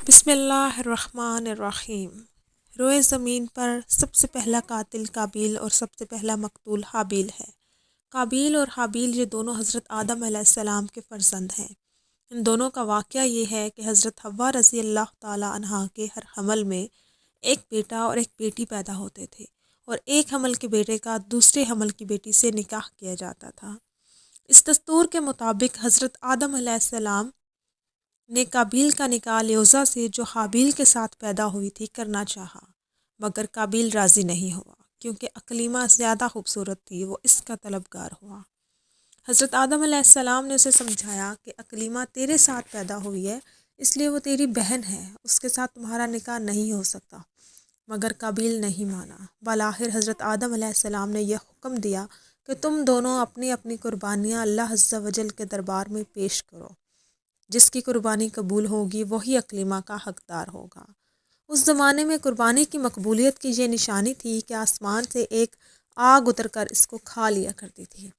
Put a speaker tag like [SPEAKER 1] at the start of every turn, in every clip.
[SPEAKER 1] بسم اللہ الرحمن الرحیم۔ روئے زمین پر سب سے پہلا قاتل قابیل اور سب سے پہلا مقتول حابیل ہے۔ قابیل اور حابیل یہ دونوں حضرت آدم علیہ السلام کے فرزند ہیں۔ ان دونوں کا واقعہ یہ ہے کہ حضرت حوا رضی اللہ تعالی عنہا کے ہر حمل میں ایک بیٹا اور ایک بیٹی پیدا ہوتے تھے، اور ایک حمل کے بیٹے کا دوسرے حمل کی بیٹی سے نکاح کیا جاتا تھا۔ اس دستور کے مطابق حضرت آدم علیہ السلام نے قابیل کا نکاح لیوزا سے جو حابیل کے ساتھ پیدا ہوئی تھی کرنا چاہا، مگر قابیل راضی نہیں ہوا کیونکہ اقلیمہ زیادہ خوبصورت تھی، وہ اس کا طلبگار ہوا۔ حضرت آدم علیہ السلام نے اسے سمجھایا کہ اقلیمہ تیرے ساتھ پیدا ہوئی ہے، اس لیے وہ تیری بہن ہے، اس کے ساتھ تمہارا نکاح نہیں ہو سکتا، مگر قابیل نہیں مانا۔ بالآخر حضرت آدم علیہ السلام نے یہ حکم دیا کہ تم دونوں اپنی اپنی قربانیاں اللہ عز و جل کے دربار میں پیش کرو، جس کی قربانی قبول ہوگی وہی اقلیمہ کا حقدار ہوگا۔ اس زمانے میں قربانی کی مقبولیت کی یہ نشانی تھی کہ آسمان سے ایک آگ اتر کر اس کو کھا لیا کرتی تھی۔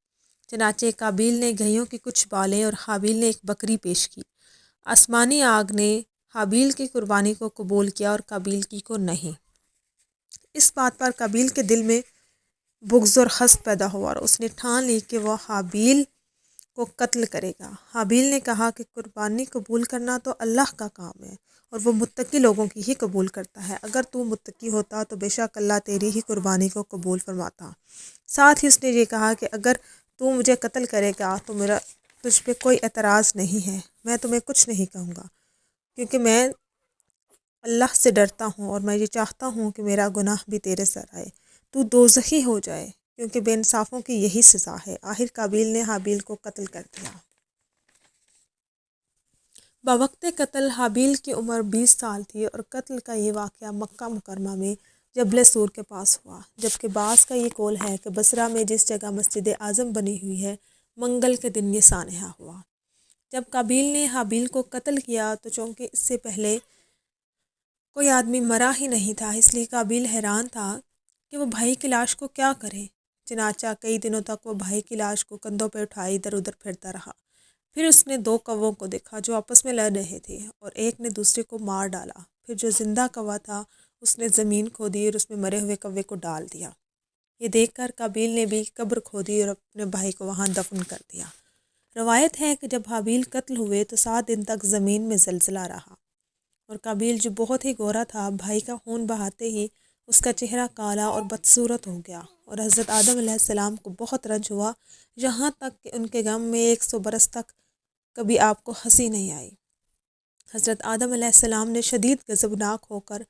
[SPEAKER 1] چنانچہ قابیل نے گدھیوں کی کچھ بالیں اور حابیل نے ایک بکری پیش کی۔ آسمانی آگ نے حابیل کی قربانی کو قبول کیا اور قابیل کی کو نہیں۔ اس بات پر قابیل کے دل میں بغض اور حسد پیدا ہوا اور اس نے ٹھان لی کہ وہ حابیل کو قتل کرے گا۔ حابیل نے کہا کہ قربانی قبول کرنا تو اللہ کا کام ہے اور وہ متقی لوگوں کی ہی قبول کرتا ہے، اگر تو متقی ہوتا تو بے شک اللہ تیری ہی قربانی کو قبول فرماتا۔ ساتھ ہی اس نے یہ کہا کہ اگر تو مجھے قتل کرے گا تو میرا تجھ پہ کوئی اعتراض نہیں ہے، میں تمہیں کچھ نہیں کہوں گا، کیونکہ میں اللہ سے ڈرتا ہوں اور میں یہ چاہتا ہوں کہ میرا گناہ بھی تیرے سر آئے، تو دوزخی ہو جائے، کیونکہ بے انصافوں کی یہی سزا ہے۔ آخر قابیل نے حابیل کو قتل کر دیا۔ بوقت قتل حابیل کی عمر 20 سال تھی اور قتل کا یہ واقعہ مکہ مکرمہ میں جبل سور کے پاس ہوا، جبکہ بعض کا یہ قول ہے کہ بصرہ میں جس جگہ مسجد اعظم بنی ہوئی ہے، منگل کے دن یہ سانحہ ہوا۔ جب قابیل نے حابیل کو قتل کیا تو چونکہ اس سے پہلے کوئی آدمی مرا ہی نہیں تھا، اس لیے قابیل حیران تھا کہ وہ بھائی کی لاش کو کیا کرے۔ چنانچہ کئی دنوں تک وہ بھائی کی لاش کو کندھوں پہ اٹھائے ادھر ادھر پھرتا رہا۔ پھر اس نے 2 کووں کو دیکھا جو آپس میں لڑ رہے تھے، اور ایک نے دوسرے کو مار ڈالا۔ پھر جو زندہ کوا تھا اس نے زمین کھودی اور اس میں مرے ہوئے کوے کو ڈال دیا۔ یہ دیکھ کر قابیل نے بھی قبر کھودی اور اپنے بھائی کو وہاں دفن کر دیا۔ روایت ہے کہ جب حابیل قتل ہوئے تو 7 دن تک زمین میں زلزلہ رہا، اور قابیل جو بہت ہی گورا تھا، بھائی کا خون بہاتے ہی اس کا چہرہ کالا اور بدصورت ہو گیا، اور حضرت آدم علیہ السلام کو بہت رنج ہوا، یہاں تک کہ ان کے غم میں 100 برس تک کبھی آپ کو ہنسی نہیں آئی۔ حضرت آدم علیہ السلام نے شدید غضبناک ہو کر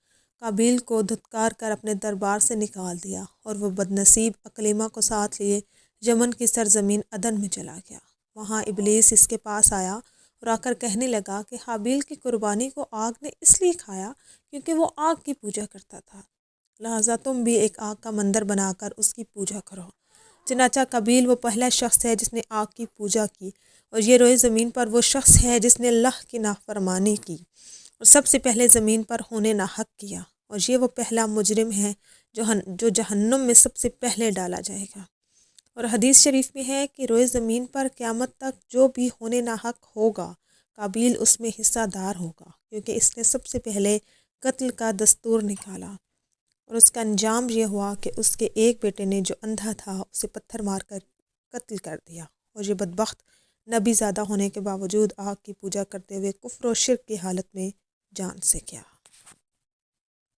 [SPEAKER 1] قابیل کو دھتکار کر اپنے دربار سے نکال دیا، اور وہ بدنصیب اقلیمہ کو ساتھ لیے یمن کی سرزمین عدن میں چلا گیا۔ وہاں ابلیس اس کے پاس آیا اور آ کر کہنے لگا کہ حابیل کی قربانی کو آگ نے اس لیے کھایا کیونکہ وہ آگ کی پوجا کرتا تھا، لہٰذا تم بھی ایک آگ کا مندر بنا کر اس کی پوجا کرو۔ چنانچہ قابیل وہ پہلا شخص ہے جس نے آگ کی پوجا کی، اور یہ روئے زمین پر وہ شخص ہے جس نے اللہ کی نافرمانی کی اور سب سے پہلے زمین پر ہونے ناحق کیا، اور یہ وہ پہلا مجرم ہے جو جہنم میں سب سے پہلے ڈالا جائے گا۔ اور حدیث شریف میں ہے کہ روئے زمین پر قیامت تک جو بھی ہونے ناحق ہوگا، قابیل اس میں حصہ دار ہوگا، کیونکہ اس نے سب سے پہلے قتل کا دستور نکالا، اور اس کا انجام یہ ہوا کہ اس کے ایک بیٹے نے جو اندھا تھا اسے پتھر مار کر قتل کر دیا، اور یہ بدبخت نبی زادہ ہونے کے باوجود آگ کی پوجا کرتے ہوئے کفر و شرک کی حالت میں جان سے گیا۔